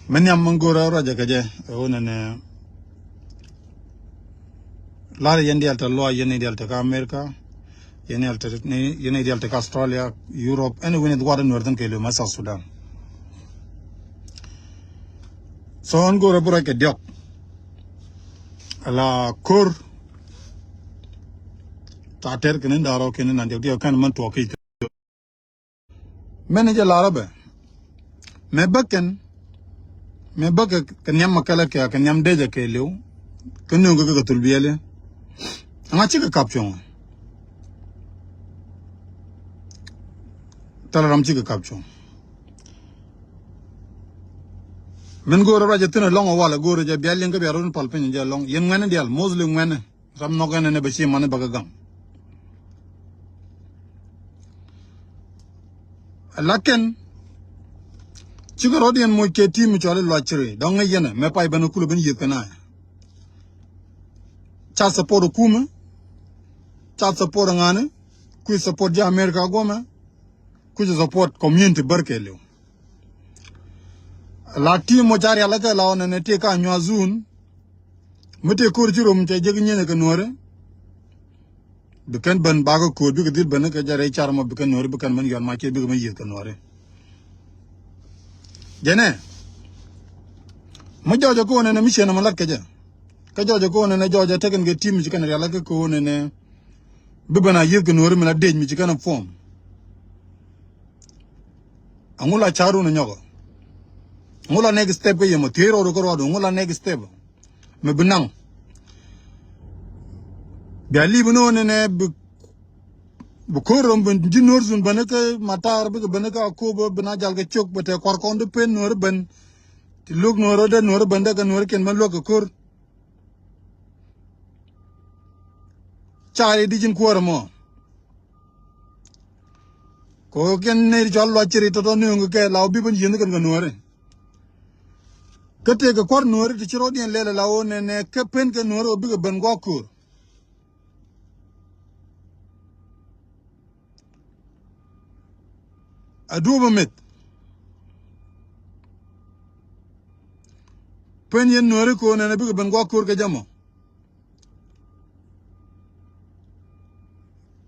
Many Mangora Raja Kaja, own Lara Yendi Alta Law, Yeni Delta America, Yeni Delta Australia, Europe, and when it was Northern Kelu, South Sudan. So on go Raburaka Diop. La Kur Tater Kenindaro Kenin and the kind of man to walk it. Manager Larabe. Mebaken Kanyam Makalaka, Kanyam Deja Kelu, Kanuga Tulbiele, and I check a caption. Talaram chica caption. Men go Rajatina long a while ago, Jabialinga Barun Palpin Jalong, Yen Wendial, Muslim men, some Nogan and Nebashi Manabagam. A Laken Chigarodian Moke team which are luxury, Donga Yena, Mepai Banukulu Yukana. Chat support Kuma, chat support Angane, quiz support America Goma, quiz support community Berkeley. La team mochari alaka laon and take a new zoon. Mute Kurjurum Tajagin Canore. Becan ban bago could be did Banaka Jare Charma Becanore Becan your market big Canore. Jene Majoja go on a mission of Malakaja. Kajoja go on and a Georgia taken get team Michigan Alaka Coon and a Bibana Yukan and a date Michigan form. Amula Charun and Yoga. Mula next step ye motero ro ko mula next step me benang bi ali buno ne bu korom ben jinor zun banaka matar bi banaka ko bo bana jal ga chok bate kor kon de pen nor ben ti lug nor de nor banda ga nor ken man log kor chari di jin ko mo ko ken ne jol wa chiri to no ngi law bi ben yin ga nor Kate a corner to Chirodian Lela Laon and a capen can or big Bengokur. A Dubamit Penyan Noriko and a big Bengokur Gajamo.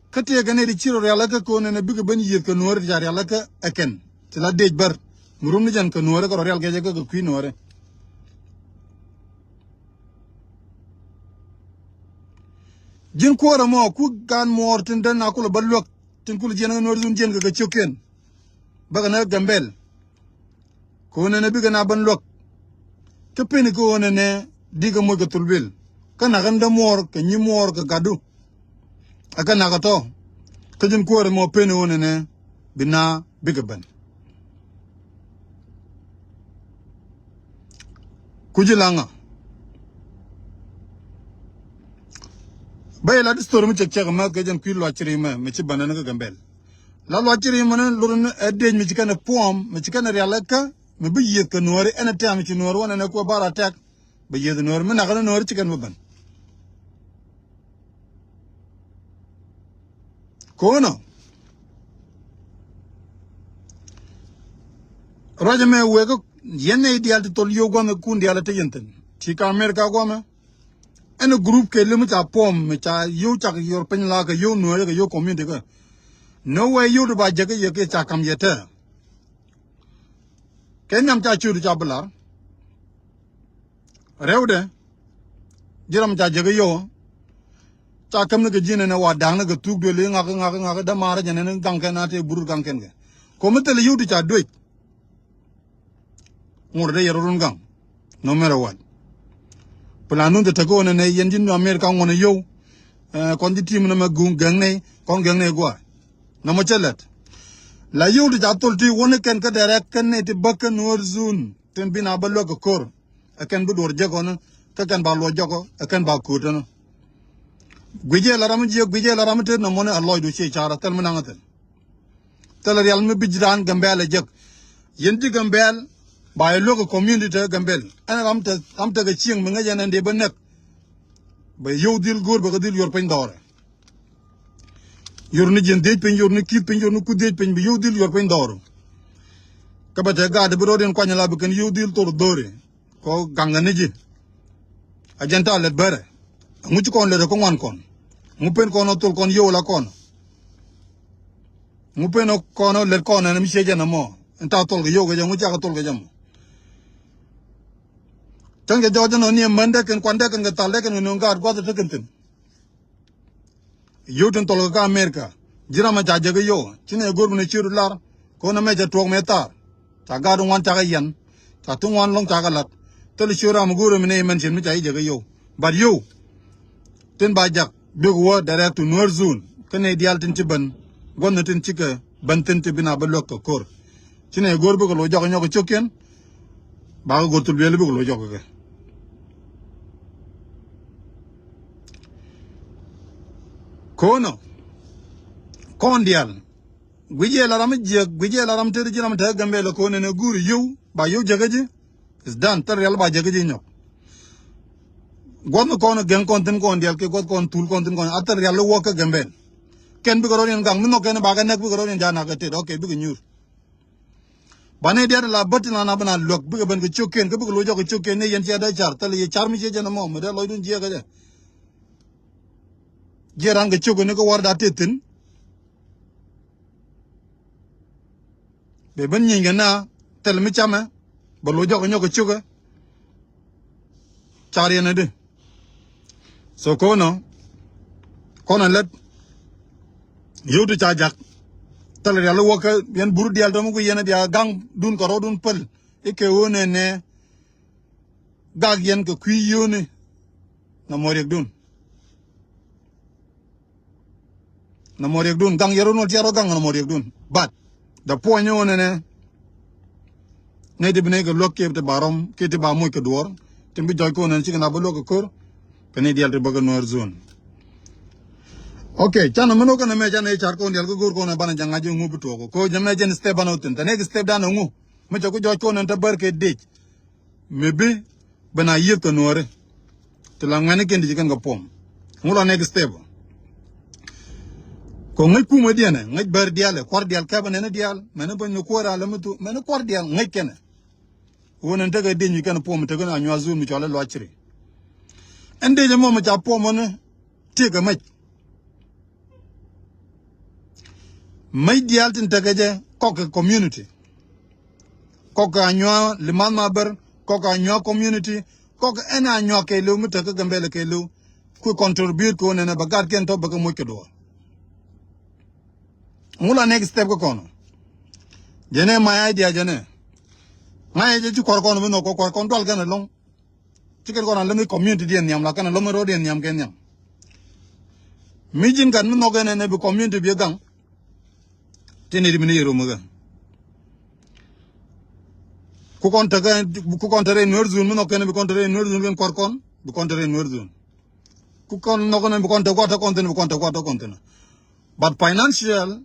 Kate a Ganadi Chiro Realaka con and a big Benji Canor Jaralaka Aken. Till a date bar Murunijan Canora or Real Gajaga Queen or Jin Quora more, cook gun more than Nakula Baluk, Tinkul General Northern Jenga Chukin. Bagana Gambel. Con and a big Aban look. Capenico and a Digamoga Tulbil. Canaganda more, can you more Gadu? A Canagato. Kajin Quora more penny on and a Bina Bigaban. Kujilanga. Bay la story mu check ma gajan ku lochiri ma mi ci banana gambel la lochiri man lurun edej mi ci kana pom mi ci kana realaka mi bi yet ka nori ena tam ci nor wona ko bara tek bi yet nor mi na kana nor ci kan ban ko no raja me wego yene ideal to tol yo gome kundi ala te yenten ci ka america gome en group ke limu ta pom me ta yo ta yor pen la ga yo no ga yo community ga no way yo ba jaga ye ke ta kam yeta ken nam ta chu ta bla rewde jiram ta jaga yo ta kam ne ga jine na wa dang na ga tuk de le nga da mara jene ne gang ken na te buru gang ken ga ko me tele yo ta doit ngor de yarun gang no matter what Planun the Tago and a Yenjin America on a yo, Conditi Namagun Gangne, Congangne Gua. No much let. La yo the Jatolti, one can cut a canate buckan or zoon, ten bin abalog a core. I can do or jagon, Takan Balo Jago, I can bakutan. Guija Laramate, no money alloy to say Chara, tell Manangatan. Tell a real Mibijran Gambel Jack. Yenti Gambel. By a local community Gambel. And I'm taking Ching Mangajan and Debanek. By you deal good, but deal your pen door. Your Nijan date pen, your Nikki pen, your Nuku date pen, you deal your pen door. ka ba te ga de bro den kwanya la bu ken yu dil to dore ko ganga ne ji agenta let bare mu ci kon le ko ngon kon mu pen kono tol kon yo la kon mu pen kono le kon na mi seje na mo enta tol ga yo ga mu ja ga tol ga jam tan ga jojo no ni mande ken kwande ken ga tale ken no ga go ta ken tin yo ten tol ga America jira ma ja ga yo cine gor mu ne ciru lar ko na me ja tok me tar ta ga don wan ta ga yan ta tun wan long ta ga lat tel shura mu goro mi ne men cin mi ta ga yo but yo ten ba jak big wo direct to North Zone kene dial tin ci ban gon tin ci ka ban tin ci bina ba lok kor ci ne gor bu ko lo jox ñoko cioken ba go tul bel bu ko lo jox ga kono kon dial guje la ram je guje la ram te ji ram ta gambe la ko ne guru yow ba yow jagaji is done tar yalla ba jagaji ñok gon ko no gen kontin kon dial ke gon kon tul kontin kon atar yalla wo ka gambe ken bi ko ron gang no ken ba ga nek bi ko ron jana ka te okay bi ko ñur bane dia la batina na bana lok bi ban ko choken ko bi ko lo jox choken ne yen ci da char tal ye char mi ci jana mo me da loy dun je ga de jeran ga chogo ne ko war da tetin be ban ñi nga na tel mi chama ba lo jox ñoko chogo char yene de so kono let yow cha jak tal yalla woka yen buru dial dama ko yene dia gang dun ko ro dun pel e ke wone ne gag yen ko kuy yone na mo rek dun gang yero no tiaro gang na mo rek dun but the point yone ne de bine ko lokke te barom ke te ba mo ko dor te mbi joy ko nan ci na ba loko kor kene dial te baga North Zone okay chana meno kana me chana char ko ndial ko gor ko na bana janga ju ngubu to ko jame jen step bana utin tane step dana ngu me ko joy ko nan ta barke dej mebe bana yet ko nore to la ngane ken di kan ga pom ngulo nek step ko ngai kuma diane ngai bar diale kwar dial ka bana ne dial mena ban ko ra la mutu mena kwar dial ngai kene wonan ta ga denyi kan pom ta ga anyu azu mi chola lo achiri ende je mo ma cha pom ne te ga mai dial tin tagaje koke community koke anyo liman maber koke anyo community koke ena anyo ke lu mutaka gambele ke lu ku contribute ko ne bagat ken to baga mo ke do mula next step ko kono jene my idea jene my je ko kono no ko kon dol gan long tiket ko na le community dien nyam la kana lo mo dien nyam ken nyam mi jin gan no gan ne bi community bi gang tene dimini yero muga ku kontere North Zone no ken bi kontere North Zone ken korkon bi kontere North Zone ku kon no ken bi kontere ko ta kontere but financial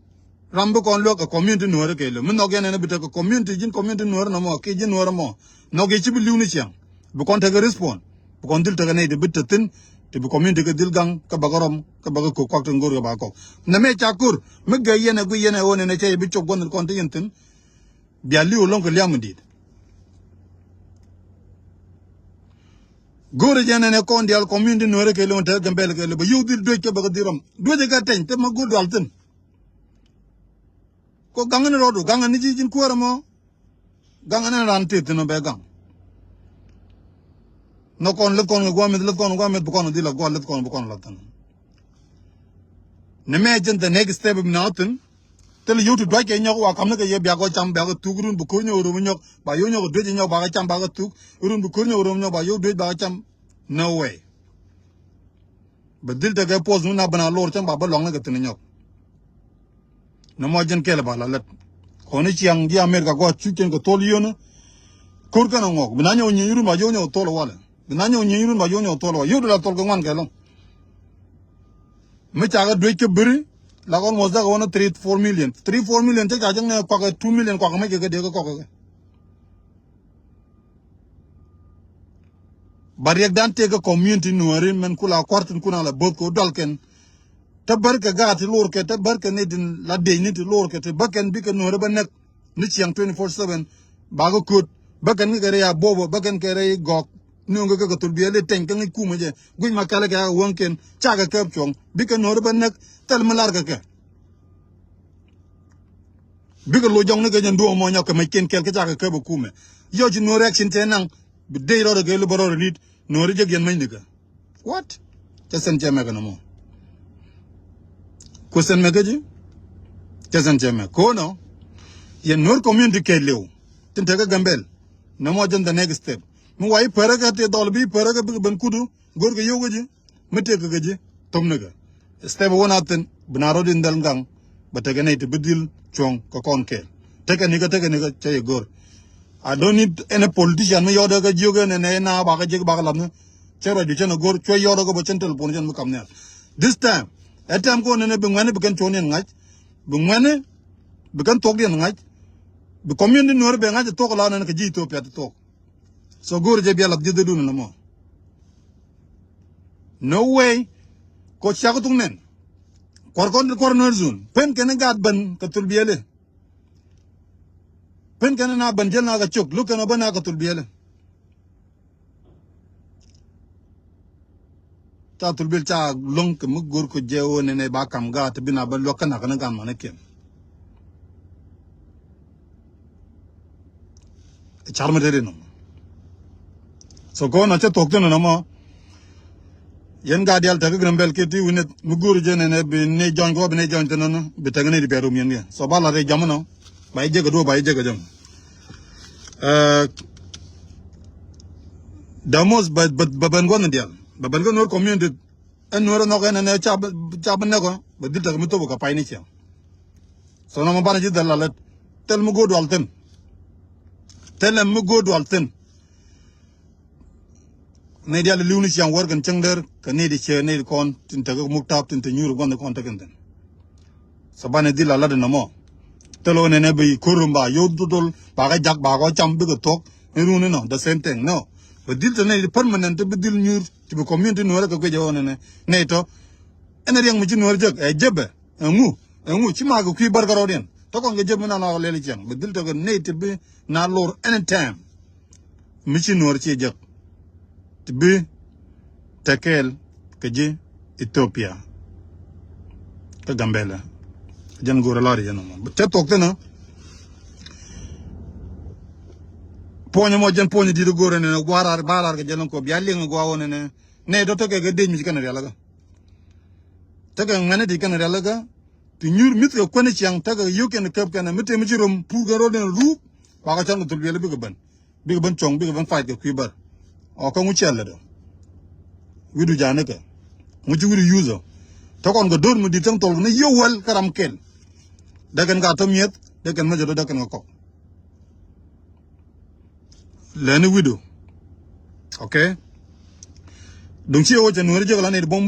rambo kon lo ka community no re kelo no ken ne bi ta community no no mo ke jin no mo no ge ci bi liwni ci am bi kontere respond bi kon dil ta ne de bitatin te bi community ke dil gang ka bagarom ka baga ko kwakta ngor ba ko na me chakur me ga yene gu yene woni ne cey bi chogon kon te yentin bi ali o lonko liam dit gore jene ne kon dial community no reke lon te gambel ke le ba yudil do ke baga dirom do je ga tan te ma go dal tin ko gangan rodo gangan ni jin ko ramo gangan ran te tin be gang no kon let kon go met bu kon dila go let kon bu kon latan ne me jen the next step bi nauten tel yutu do ke nyoko wa kam ne ke ye bia go cham bia go tugrun bu ko nyoro mu nyok ba yo nyoko do je nyok ba ga cham ba ga tuk urun bu ko nyoro mu nyok ba yo do ba ga cham no way badil de ga pose nu na bana lor cham ba ba long ne ke tin nyok no mo jen ke la ba la let ko ne chiang di America go chu ken ko tol yo no kur ka no ngok bina nyo nyi urun ba yo nyo tol wala nanyo nyirun ba yonyo tolo yodo la tolgo wan kelon me chaga dwe ke biri la gon mozda go na 3-4 million te jajang ne ko 2 million ko me ke de ko bari dan te ko community nuari men kula kwartin kuna la bot ko dalken te barke gaati lor ke te barke ne din la de ni ti lor ke te baken bi ke nuari ba nek ni chiang 24/7 bago kut bakan ni kare ya bobo bakan kare gok nunga ka tulbiele ten kan ku ma je guñ ma kala ga wonken chaga kep chong bika nor ban nak tal malar ka bika lo jong ne ga ndo mo nyok ma ken kel ka chaga kep ku me yo ji no reaction tenang bi de ro ga lu baro rit no ri je gen may nika what jasen jeme ga no mo ko sen me ga ji jasen jeme ko no yen nor community ke lew tin ta ga gambel no mo jan the next step mu way paraga te dol bi paraga ban kudu gor ga yogo ji mete ga ji tom naga step wona ten binaro din dal ngang bataga nay te bedil chong ko kon ke teka ni ga chay gor I don't need any politician me yoda ga joga ne na ba ga jig ba ga lam chero di chen gor choy yoda go chen telefon chen mu kam ne this time etam ko ne be ngane be kan chonen ngaj be ngane be kan tok den ngaj be community nor be ngaj tok la ne ka ji to pet tok so gor je biala de du na mo no way ko chago tung nen kor no zone pen ken ga ban ka tul biele pen ken na ban jel na ga chok lu ken ba na ka tul biele ta tul bil cha long ke mu gor ko je o ne ba kam ga te bina ba lo kana kana ga ma ne ken charma de no so go na cha tok ten na mo yen ga dial ta grambel ke ti wine mu guru je ne be ne jon go be ne jon ten no be ta ne di beru mien ya so bala re jamono bay je ga do bay je ga jam damos ba ban go na dial ba ban go no community en no no ga ne cha ne ko ba dil ta mu to ka pay ni ci so no ma bana ji dal tel mu go do alten tel mu go do alten ne dia le liwni chiang worgan chengder ka ne di che ne kon tin ta ko muktap tin te nyuru gon kon ta kenten sabane dila la de namo telo ne be kurumba yodul ba ga jak ba go cham be ko tok ne ru ne no the same thing no but dil te ne permanent be dil nyur ti be community no ra ko ge jone ne to ene riang mu ci no jek e jebe ngu ci ma ko ki bargaro den to ko ge jebe na na le chiang be dil to ne te be na lor anytime mi ci no ci jek tibi tekel keje Ethiopia ka gambela jan gora lari yana mo te tokte na ponyo mo jan ponyo di do gore ne warar balar ga jan ko bialle ngo wona ne do to ke ga deñ mi kana yalla ga te ga ngane di kana yalla ga ti nyur mit ko ne chiang ta ga yuken kep kana mite mi ci rom pu ga ro den ru ba ga tan tul biele bi ga ban chong bi ga ban fight ga kuibar o ko mu chelle do widu jane ke mu ci widu user to kon go dor mu di tam tol ne yowal karam kel dagan ga tam yet dagan ma jodo dagan nga ko lene widu okay donc ci o je no re jogala ne bom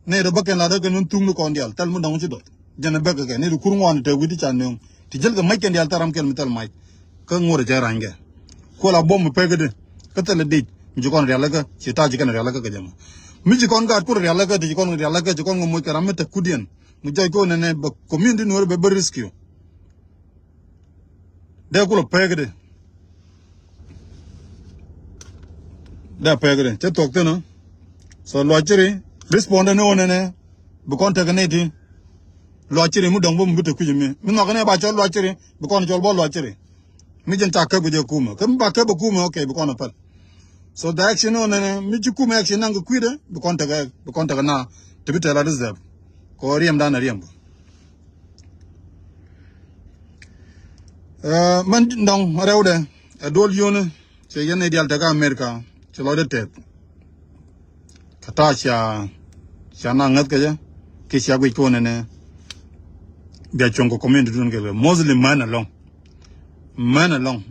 ne do bakken la dagan non tung ko ndial tal mu dang ci do jana begg ke ne du kurngone te widi chan ne ti jel ga may ken ndial taram kel mi tal may ka ngore je range ko la bom pegede ka tele dit mi jikon real ga ci ta jikan real ga jama mi jikon ga kur real ga jikon real ga jikon mo karam te kudien mu jay ko ne ba community no be risque de ko lo pegede da pegede te tok te no so lo chiri responde no ne bu kon te ne ti lo chiri mu dong bo mu te kujimi mi no ne ba cho lo chiri bu kon cho bo lo chiri mi jen ta ka bu je kuma kam ba ka bu kuma okay bu kon pal so the action on mi ci kuma action nang kuide bu kon ta na te bi te la reserve ko riem da na riem man ndong rewde dol yone ce yene dial daga America ci lo de tet kata cha na ngat ka ke sia gui ko ne be chongo community dun ke muslim man along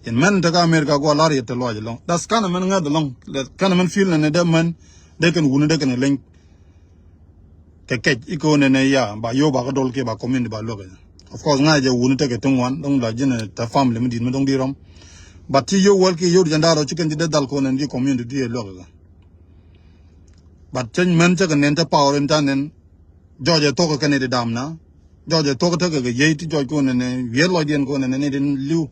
in man daga America go lar yete lo long das kana man ngad long kana man feel ne de man de kan wunu de kan len ke iko ne ya ba yo ba ga dol ke ba community ba lo of course nga je wunu te ke tungwan dong la jine ta family mi din dong di rom but yo wal ke yo jandaro chicken di dal ko ne di community di lo ga but chen man te kan ne ta power in tanen Georgia to ko kan de dam na George talk to the yet George Conan and Yellow Conan and then Liu.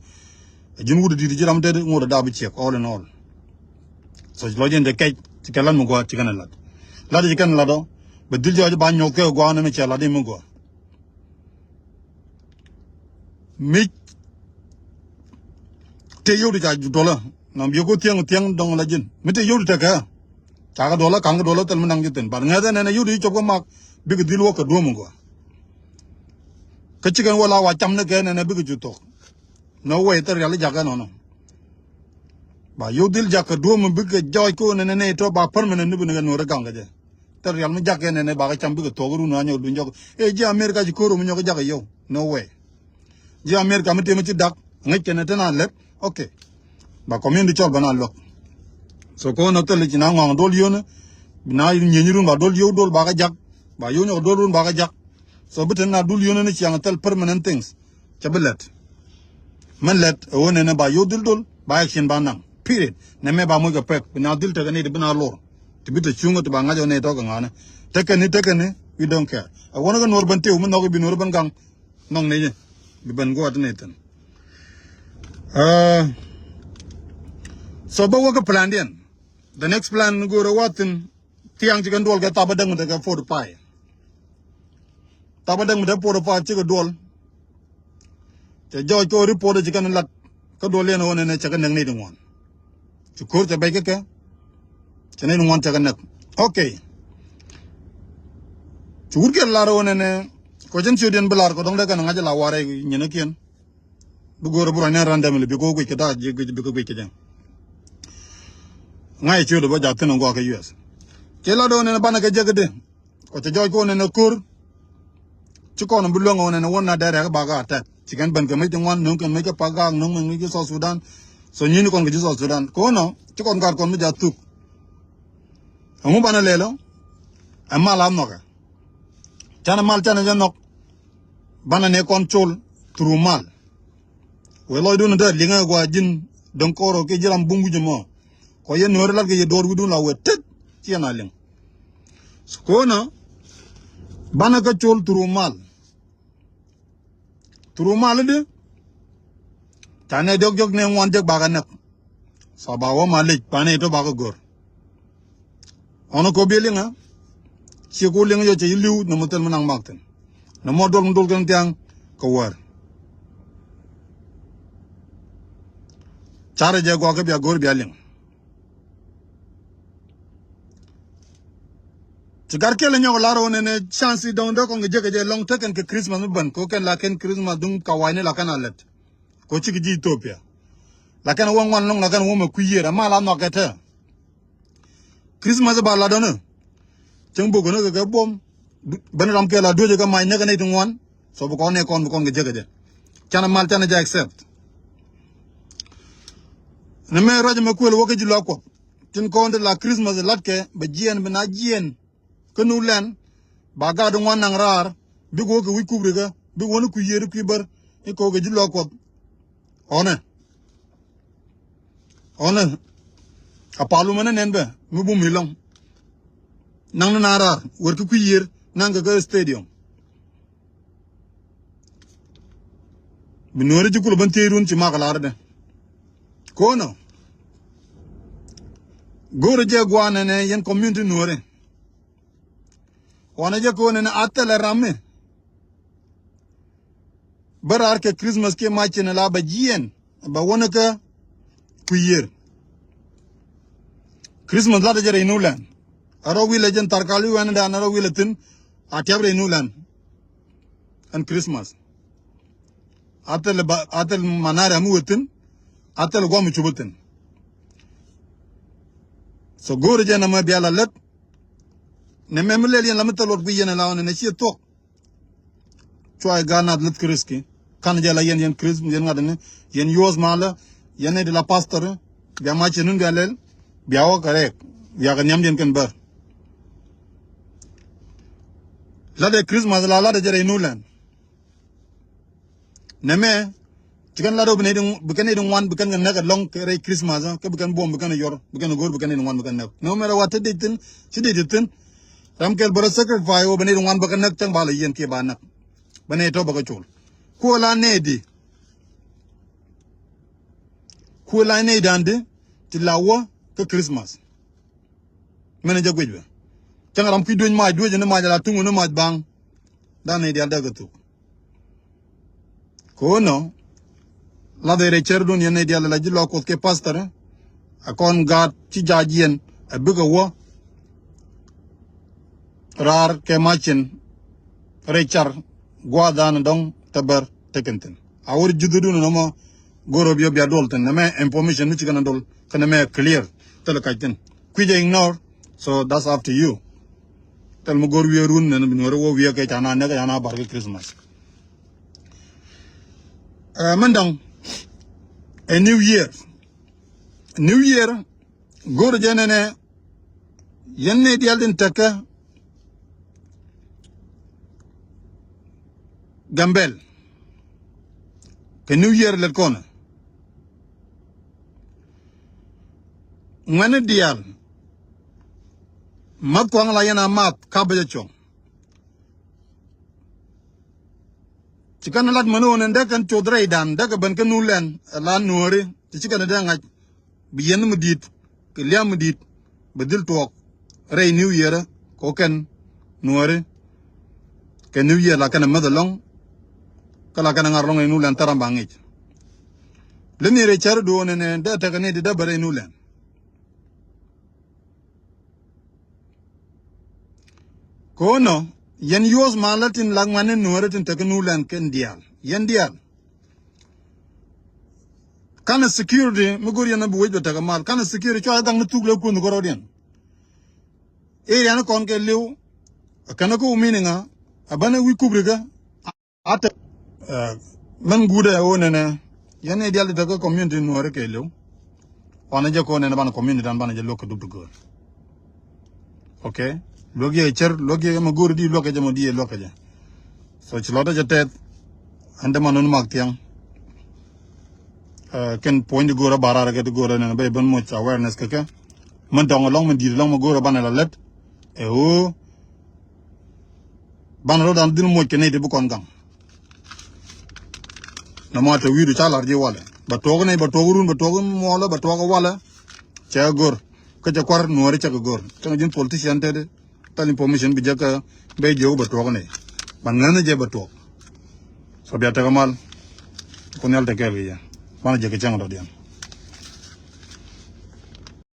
Jin would did Jiram dead more the Derby check all in all. So Lodging the cake, Chikalan Mugo, chicken a lot. Lad chicken lado, but did George Banyoke go on and Michel Adimugo. Meet te you the dollar. Nam you go tiang dong legend. Mete you take her. Chaka dollar, Kanga dollar, tell me Nangitan, but another than you reach of a mark, big deal walk a domungo. Kachikan wala wacham again and a big you talk. No way, the really jagan on. But you deal jack a doom big joy cone and a nato by permanent nubigan or a ganga. The real jagan and a bagacham big togu on your dunjok. Eh, America, you could yo. No way. America, Mitimachi duck, make an eternal left. Okay. But community job banal. So ko na tele ci na ngong dol yone na ñeñiru ba dol yow dol ba ga jak ba yo ñoo dolun ba ga jak so beten na dul yone ci yang tel permanent things ca belet man let wone na ba yo dol ba action ba nang period na me ba mo ga pek na dil te ga ne de bina lor ti bita chungo to ba nga jo ne to ga ngana tekene we don't care I wanna go nor ban tew mo no ko bi nor ban gang nong ne bi ban go at ne tan so ba wo ga plan den. The next plan go to what in Tiang chicken doll get tabadang with a 4 pie. Tabadang with a 4 pie chicken doll. The joy go report the chicken and let Kadolian on and a chicken and needing one. To court a baker, Chanin one chicken nut. Okay. To would get Laro and a Cojan Sudan Belarco, don't like an Angela Ware Yanakian. To go to Burana randomly because we could die, you could be again. Ngai chudo ba jatin ngo ka US kela do ne bana ka jagade ko te joy ko ne kur ci ko no bulongo ne wona dare ba ga ta ci kan ban ka mai tin wan no kan mai ka pa ga no mai ki so Sudan so ni ko ngi so Sudan ko no ci ko ngar ko mi jatu amu bana lelo amma la no ka tana mal tana janok bana ne control through mal we lo do no da linga gwa jin don koro ke jiram bungu jemo ko yen no relal ke dor widun la wetet ci na ling ko na bana ka chol turu mal de tane jog ne won de baga nak sa ba wo malik pane to baga gor ono ko be linga ci ko linga yo ci liw no mutel manang makten no mo dol kan tiang ko war chare je go ka bi gor bi ling Cigar ke lenyo laro ne chance don do ko ngeje long taken ke Christmas ban ko ken la ken Christmas dum kawaine la kan alet ko ci gi Ethiopia la kan won long la kan wo ma kuyera ma la no kete Christmas ba la don ceng bogo no ga bom ban ram ke la doje ga may ne ga ne tin won so bu ko ne kon bu ko ngeje cana mal cana ja accept ne me rajo ma ko wo ke ji lo ko tin ko de la Christmas lat ke ba jien bina jien kenu len baga do wan nang rar bi go ko wi kubriga bi wonu ku yeru ki bar e ko ga jilo ko one apalu mena nen be mu bu milong nang na rar wor ku yer nang ga stadium bi nore ji kul ban teerun ci magalar de ko no gore je gwane ne yen community nore wana je ko ne atela ramme barar ke Christmas ke match ne la ba jien ba wona ka ku yer Christmas la jere inulan aro wi legend tarkali wana da aro wi letin atyabre inulan an Christmas atel manara mu wetin atel go mu chubutin so gore je na ma biala let ne memlel yen lamatalot bu yen la ne ci tok choy ganat let kriski kan jala yen Christmas yen ngadene yen yos mala yen de la pastor biya ma ci nun galel biya wa kare ya ga nyam den ken bar la de Christmas la de jere nulan ne me tigan la do bene dum bu ken dum wan bu ken nga long kere Christmas ke bu ken bom bu ken yor bu ken gor bu ken wan bu ken no mera wat de tin ci de tin ramkel bara sacrifice o bene dum wan bu ken nak tang bala yen ke ba nak bane to baka chul ko la nedi ko la ne dande ti lawa ke Christmas mena jagwejbe changaram ki doñ ma doje ne ma la tungu ne ma bang da ne dia daga tu ko no la de recerdun yene dia la jilo ko ke pastor akon gat ci jajien a biga wo rar ke machin rechar gwadan dong tabar tekenten awur jududu no ma goro biyo biya dolten na me information mi chigana dol kana me clear tele kajten kuje ignore so that's up to you tel mo gor wiye run na mi wo wiye ke tana ne ga na bar Christmas mandang a new year gor jenene yenne dialdin taka gambel ke new year le kona ngane dial mat ko ngala yana mat kabaja chong cikana lat mano ne ndakan chodrai dan daga ban kanu len la nuore cikana da ngaj biyen mudit ke liam mudit bedil tok rey new year ko ken nuore ke new year la kana madalong kala kana ngarlong enu len tarambangi le ni re char do ne da ta ne da bare nu len ko no yen yos malatin langwane nuore tin ta nu len ken dial yen dial kana security mugur yana bu wejbe ta mal kana security cho dang na tugle ko ngoro den e yana kon ke lew kana ko mininga abana wi kubriga ata man gude wonene yene dial de ko community no reke lew wana je ko ne ban community dan ban je lokko dubdu gor okay logi cher logi ma gor di lokko je mo di lokko je so ci loda je tet ande manon mak tiang ken point de gor barara ke de gor ne bay ban mo ci awareness ke man dong long man di long ma gor ban la let e o ban ro dan din mo ke ne de bu kon gang na mata widu chalar je wala ba togo ne ba togurun ba togo mola ba togo wala cha gor ka ja kwar nuore cha gor tan jin politician tede tan information bi jaka be jew ba togo ne ban ngana je ba togo so biata kamal ko nyal te kele ya mana je ke chang do diam